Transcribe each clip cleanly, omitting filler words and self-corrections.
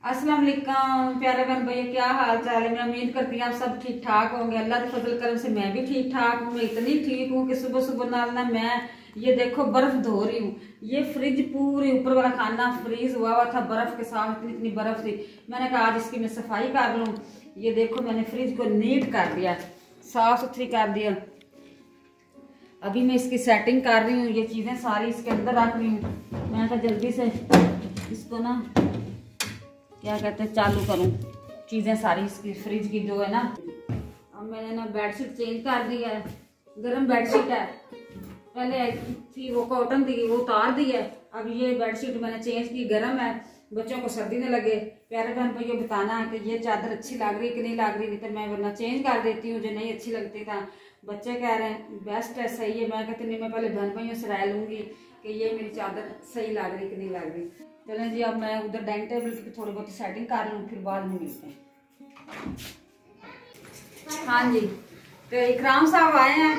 अस्सलाम वालेकुम प्यारे बहन भैया, क्या हाल चाल है। मैं उम्मीद करती हूँ आप सब ठीक ठाक होंगे। अल्लाह के फजल करम से मैं भी ठीक ठाक हूँ। मैं इतनी ठीक हूँ कि सुबह सुबह ना मैं ये देखो बर्फ धो रही हूँ। ये फ्रिज पूरी ऊपर वाला खाना फ्रीज हुआ था बर्फ के साथ, इतनी इतनी बर्फ थी। मैंने कहा आज इसकी मैं सफाई कर लूँ। ये देखो मैंने फ्रिज को नीट कर दिया, साफ सुथरी कर दिया। अभी मैं इसकी सेटिंग कर रही हूँ, ये चीज़ें सारी इसके अंदर रख रही हूँ। मैं कहा जल्दी से इसको ना क्या कहते हैं चालू करूँ, चीज़ें सारी इसकी फ्रिज की जो है ना। अब मैंने ना बेडशीट चेंज कर दी है, गर्म बेडशीट है। पहले थी वो कॉटन थी, वो उतार दी है। अब ये बेडशीट मैंने चेंज की, गर्म है, बच्चों को सर्दी न लगे। प्यारे बहन भैया बताना है कि ये चादर अच्छी लग रही कि नहीं लग रही, नहीं तो मैं वरना चेंज कर देती हूँ जो नहीं अच्छी लगती था। बच्चे कह रहे हैं बेस्ट है, सही है। मैं कहती नहीं, मैं पहले बहन भैया से राय लूँगी कि ये मेरी चादर सही लग रही कि नहीं लग रही। चलें जी, अब मैं उधर डाइनिंग टेबल की थोड़ी बहुत सेटिंग कर लूँ, फिर बाद में मिलते हैं। हाँ जी, तो इकराम साहब आए हैं,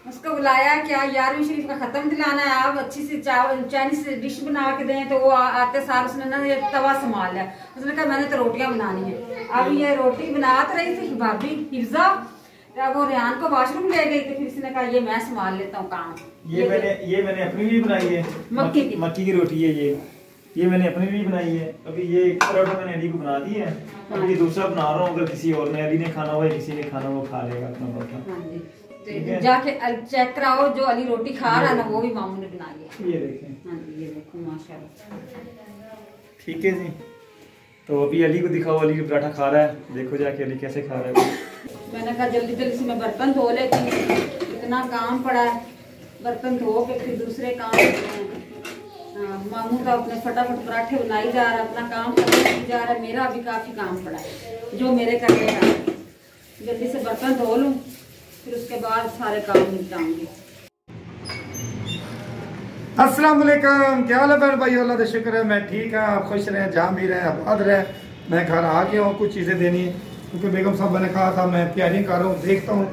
उसको बुलाया। क्या 11वीं शरीफ का खत्म दिलाना है, आप अच्छी सी चाइनीज डिश बना के दें। तो वो आते सार उसने ना ये तवा संभाल लिया। उसने कहा मैंने तो रोटियां बनानी है। अब ये रोटी बना तो रही थी भाभी हिफ्जा, वो रेहान को वॉशरूम ले गई, तो फिर इसने कहा ये मैं संभाल लेता हूँ काम। ये मैंने अपनी भी बनाई है, मक्की की रोटी है ये मैंने अपनी भी बनाई है। अभी ये पराठा मैंने अली को बना दी है। अभी दूसरा बना रहा हूँ, अगर किसी और ने अली ने खाना हो या किसी ने खाना वो खा लेगा अपना पराठा। जाके चेक कराओ, जो अली रोटी खा रहा है ना वो भी मामू ने बनाई है। ये देखें, हाँ जी, ये देखो माशाल्लाह। ठीक है जी, तो अभी अली को दिखाओ, अली का पराठा खा रहा है, देखो जाके अली कैसे खा रहा है। मैंने कहा जल्दी जल्दी से मैं बर्तन धो लेती हूँ, इतना काम पड़ा है। बर्तन धो के फिर दूसरे काम करते हैं। मामू का अपने फटाफट पराठे बनाई जा रहा है, अपना काम करने जा रहा है। मेरा अभी काफी काम पड़ा है जो मेरे करने का। जल्दी से बर्तन धो लूँ, फिर उसके बाद सारे काम निपटाऊंगी। अस्सलाम वालेकुम, क्या हाल है बहन भाई? अल्लाह का शुक्र है मैं ठीक है। आप खुश रहें, जहाँ भी रहें, आबाद रहें। मैं घर आ गया हूँ, कुछ चीज़ें देनी है क्योंकि बेगम साहब ने कहा था। मैं तैयारी कर रहा हूँ, देखता हूँ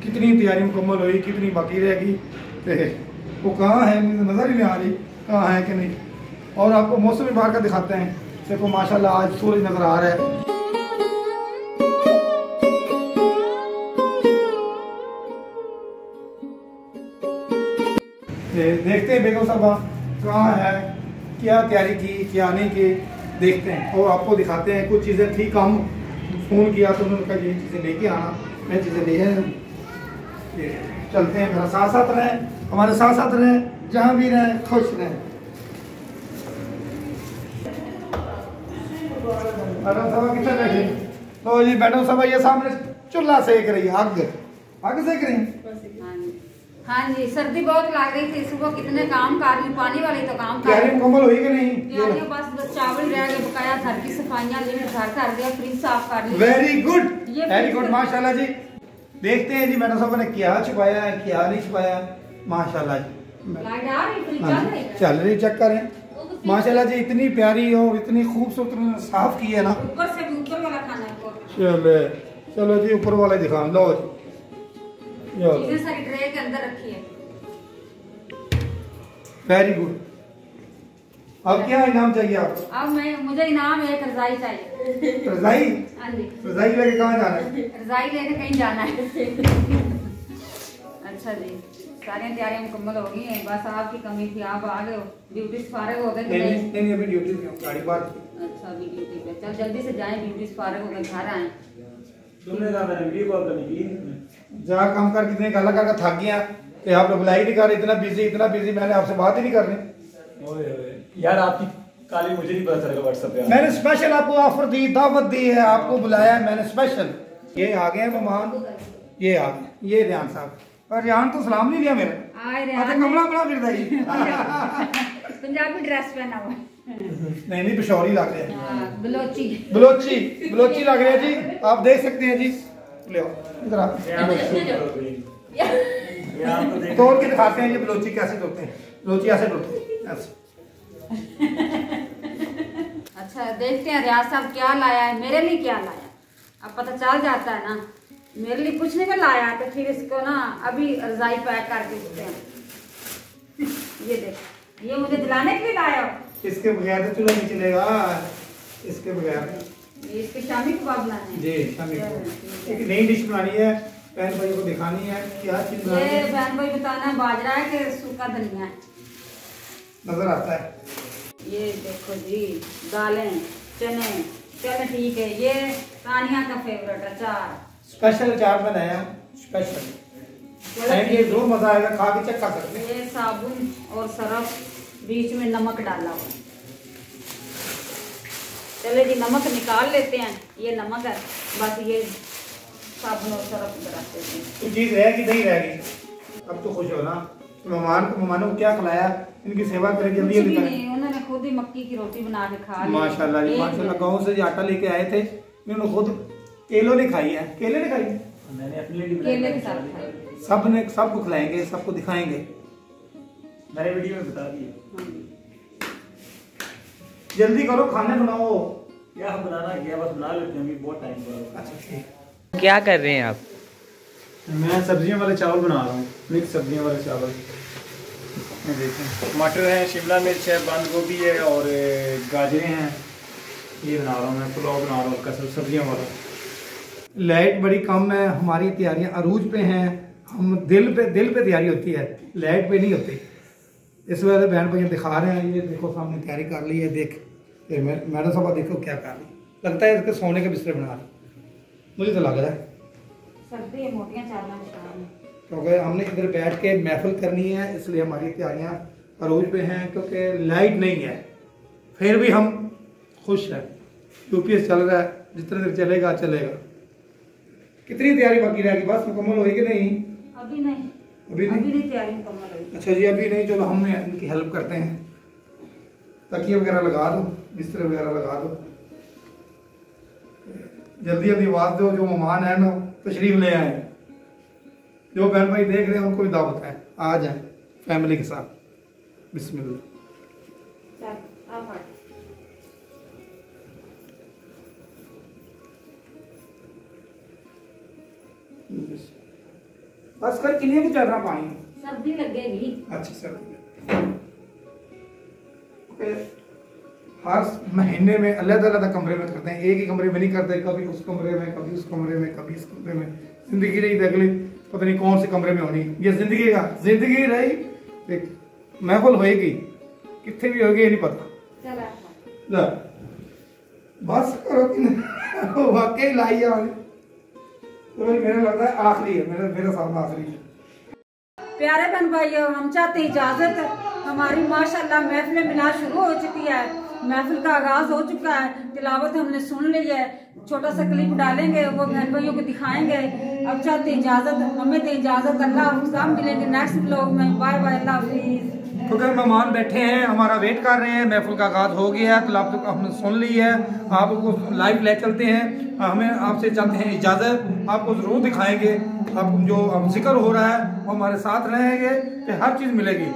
कितनी तैयारी मुकम्मल हुई, कितनी बाकी रहेगी। तो वो कहाँ है मुझे नज़र ही नहीं आ रही, कहाँ है कि नहीं। और आपको मौसम बाहर का दिखाते हैं। देखो माशाल्लाह आज सूरज नज़र आ रहा है। देखते हैं बेगम साहबा कहाँ है, क्या तैयारी की क्या नहीं की, देखते हैं और आपको दिखाते हैं। कुछ चीज़ें थी कम, फ़ोन किया तो उन्होंने कहा ये चीज़ें लेके आना, मैं चीज़ें ले आया। चलते हैं, मेरा साथ साथ रहें, हमारे साथ साथ रहें, जहाँ भी रहें खुश रहें। मैडम साहबा कितने बैठे? तो जी मैडम साहबा ये सामने चूल्हा सेक रही है, आग सेक रही है। हाँ जी, सर्दी बहुत लग रही थी। सुबह कितने काम कर रही, पानी वाली तो काम कर रही। मुकम्मल हुई कि नहीं? बस चावल रह गए बकाया, घर की सफाइयाँ घर कर दिया, फ्रिज साफ कर ली। वेरी गुड माशाल्लाह जी। देखते हैं जी मैडम साहब ने क्या छुपाया है क्या नहीं छुपाया। माशाल्लाह जी चल रही, चेक करें। माशाल्लाह जी इतनी प्यारी और इतनी खूबसूरत साफ की है ना। ऊपर से भी ऊपर वाला खाना है। चलो जी ऊपर वाला दिखा लो जी, चीजें सारी ट्रे के अंदर रखी है। Very good. अब क्या इनाम चाहिए आपको? अब मुझे इनाम एक रजाई चाहिए। रजाई? हाँ जी। रजाई लेके कहाँ जाना है? रजाई लेके कहीं जाना है। अच्छा जी, सारी तैयारियां मुकम्मल हो गई हैं, बस आपकी कमी थी, आप आ गए हो। ड्यूटी से फारिग हो गए? नहीं अभी ड्यूटी पे हूं, गाड़ी बाहर। अच्छा अभी ड्यूटी पे, चल जल्दी से जाएं, ड्यूटी से फारिग हो गए घर आए। तुमने वीडियो कॉल करनी की जहाँ काम कर कितने गाला करके थक गया कि आप लोग बुलाई नहीं कर रहे। इतना बिजी मैंने आपसे बात ही नहीं करनी। यार आपकी काली मुझे नहीं पता चलेगा व्हाट्सएप पे। मैंने स्पेशल आपको ऑफर दी, दावत दी है, आपको बुलाया मैंने स्पेशल। ये आ गए मेहमान, ये आ गए, ये रेहान साहब। और रेहान तो सलाम नहीं लिया मेरा, कमला बड़ा फिर पंजाबी ड्रेस पहना हुआ। नहीं पिशौरी लग रहे हैं, बलोची लग रहे हैं जी। आप देख सकते हैं जी, ले इधर आप तोड़ के दिखाते हैं ये बलोची कैसे तोड़ते हैं। बलोची ऐसे तोड़ते हैं ऐसे। अच्छा देखते हैं रियाज साहब क्या लाया है, मेरे लिए क्या लाया। अब पता चल जाता है ना, मेरे लिए कुछ नहीं लाया तो फिर इसको ना अभी रजाई पैक करके देते हैं। ये देख, ये मुझे दिलाने के लिए लाया हो। इसके बगैर तो चूल्हा नहीं चलेगा। इसके बगैर इसके शामी कबाब बनाने हैं। जी शामी कबाब। एक नई डिश बनानी है, बहन भाइयों को दिखानी है। क्या चीज बनानी ये है? बहन भाई बताना है बाजरा है कि सूखा धनिया है। नजर आता है। ये देखो जी दालें चने, चलो ठीक है। ये तानिया का फेवरेट अचार, स्पेशल अचार बनाया, स्पेशल खाएंगे जो मजा आएगा, खा के चेक कर सकते हैं। ये साबुन और सरफ, बीच में नमक डाला हुआ। चले जी नमक निकाल लेते हैं, ये नमक है, बस ये साबुन और सरफ लगाते हैं। कोई चीज रहेगी नहीं रहेगी। अब तो खुश हो ना, मेहमानों को क्या खिलाया, इनकी सेवा करें जल्दी कुछ भी जल्दी। नहीं, उन्होंने खुद ही मक्की की रोटी बना के खा ली। माशाल्लाह जी माशाल्लाह। गाँव से आटा लेके आए थे, इन्होंने खुद केलों ने खाई है। केले ने खाई है, मैंने अपने लिए भी केले के बनाई साथ खाई। सब ने सबको खिलाएंगे, सबको दिखाएंगे। मैंने वीडियो में बता दिया। जल्दी करो, खाने बनाओ। क्या हम बनाना क्या, बस बना लेते हैं, अभी बहुत टाइम पर। अच्छा ठीक। क्या कर रहे हैं आप? मैं सब्जियों वाले चावल बना रहा हूँ, मिक्स सब्जियों वाले चावल। ये देखें, टमाटर है, शिमला मिर्च है, बंद गोभी है और गाजरें हैं। ये बना रहा हूँ मैं, पुलाव बना रहा हूँ कसम सब्जियों वाला। लाइट बड़ी कम है, हमारी तैयारियां अरूज पे हैं। हम दिल पे तैयारी होती है, लाइट पे नहीं होती। इस वजह से बहन भैया दिखा रहे हैं। ये देखो सामने तैयारी कर ली है। देख मैडम साहब देखो क्या कर रही, लगता है इसके सोने के बिस्तर बना रही, मुझे तो लग रहा है। सर्दी है, मोटियां चादर बिछा रहे हैं। क्योंकि हमने इधर बैठ के महफिल करनी है, इसलिए हमारी तैयारियां अरूज पे हैं। क्योंकि लाइट नहीं है, फिर भी हम खुश हैं। यूपीएस चल रहा है, जितने देर चलेगा चलेगा। कितनी तैयारी बाकी रहेगी, बस मुकम्मल होगी कि नहीं? अभी नहीं, अभी नहीं तैयारी मुकम्मल हुई। अच्छा जी, अभी नहीं। चलो हम इनकी हेल्प करते हैं। तकिए वगैरह लगा दो, बिस्तर वगैरह लगा दो, जल्दी जल्दी आवाज दो। जो मेहमान है ना तशरीफ ले आए, जो बहन भाई देख रहे हैं उनको भी दावत है, आ जाए फैमिली के साथ। बिस्मिल्लाह। बस कर किन्हीं को चल रहा पानी, सर्दी लगेगी। अच्छा सर। हर महीने में अलग अलग कमरे में करते हैं, एक ही कमरे में नहीं करते। कभी उस कमरे में, कभी उस कमरे में, कभी इस कमरे में। जिंदगी रही अगली पता नहीं कौन से कमरे में होनी। ये जिंदगी रही, महफिल होएगी, कितने भी होगी ये नहीं पता। बस करो वाकई लाई है। तो मेरा लगता है आखिरी है, मेरा सामने आखिरी है। प्यारे बहन भाइयों, हम चाहते इजाजत। हमारी माशाल्लाह महफिल मिला शुरू हो चुकी है, महफिल का आगाज हो चुका है, तिलावत हमने सुन ली है। छोटा सा क्लिप डालेंगे, वो बहन भाइयों को दिखाएंगे। अब चाहते इजाजत, हमें दे इजाजत। अल्लाह हाफिज़, हम मिलेंगे नेक्स्ट ब्लॉग में। बाय बाय, अल्लाह हाफिज़। तो अगर मेहमान बैठे हैं, हमारा वेट कर रहे हैं, महफिल का आगाज हो गया है, तिलावत तो हमने सुन ली है। आपको लाइव ले चलते हैं, हमें आपसे चाहते हैं इजाजत। आपको जरूर दिखाएंगे, आप जो जिक्र हो रहा है वो हमारे साथ रहेंगे, तो हर चीज मिलेगी।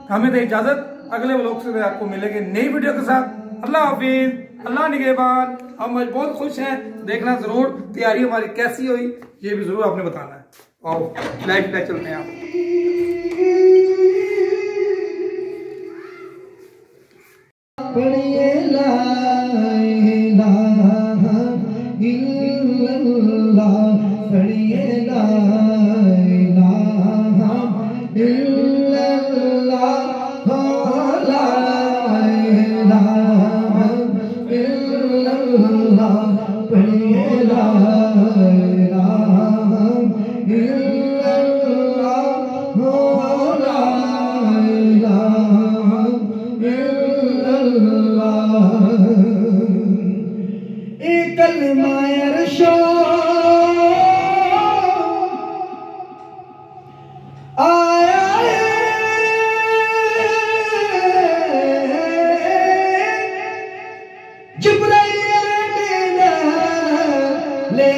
हमें दे इजाजत, अगले व्लॉग से आपको मिलेंगे नई वीडियो के साथ। अल्लाह हाफिज, अल्लाह निगहबान। हम आज बहुत खुश हैं, देखना जरूर तैयारी हमारी कैसी हुई, ये भी जरूर आपने बताना है। आओ लाइव ले चलते हैं आप। पढ़िए ला इलाहा इल्लल्लाह, पढ़िए ला इलाहा इल्लल्लाह, ला इलाहा इल्लल्लाह, पढ़िए ला इलाहा इल्लल्लाह, ला इलाहा कलमा आया जिब्राईल ले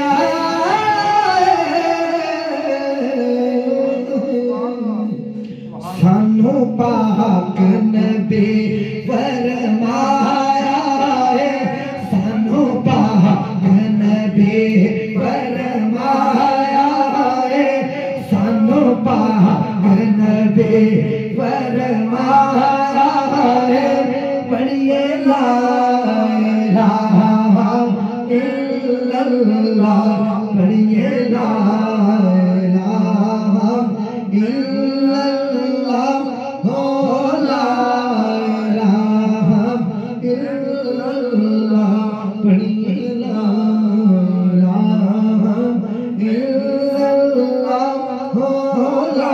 सानू पाक नबी फरमाया है, सानू पाक नबी फरमाया है, सानू पाक नबी फरमाया है। पढ़िए ला इलाहा इल्लल्लाह पढ़िए ला इलाहा इल्लल्लाह हो ला इलाहा इल्लल्लाह पढ़िए ला इलाहा इल्लल्लाह हो ला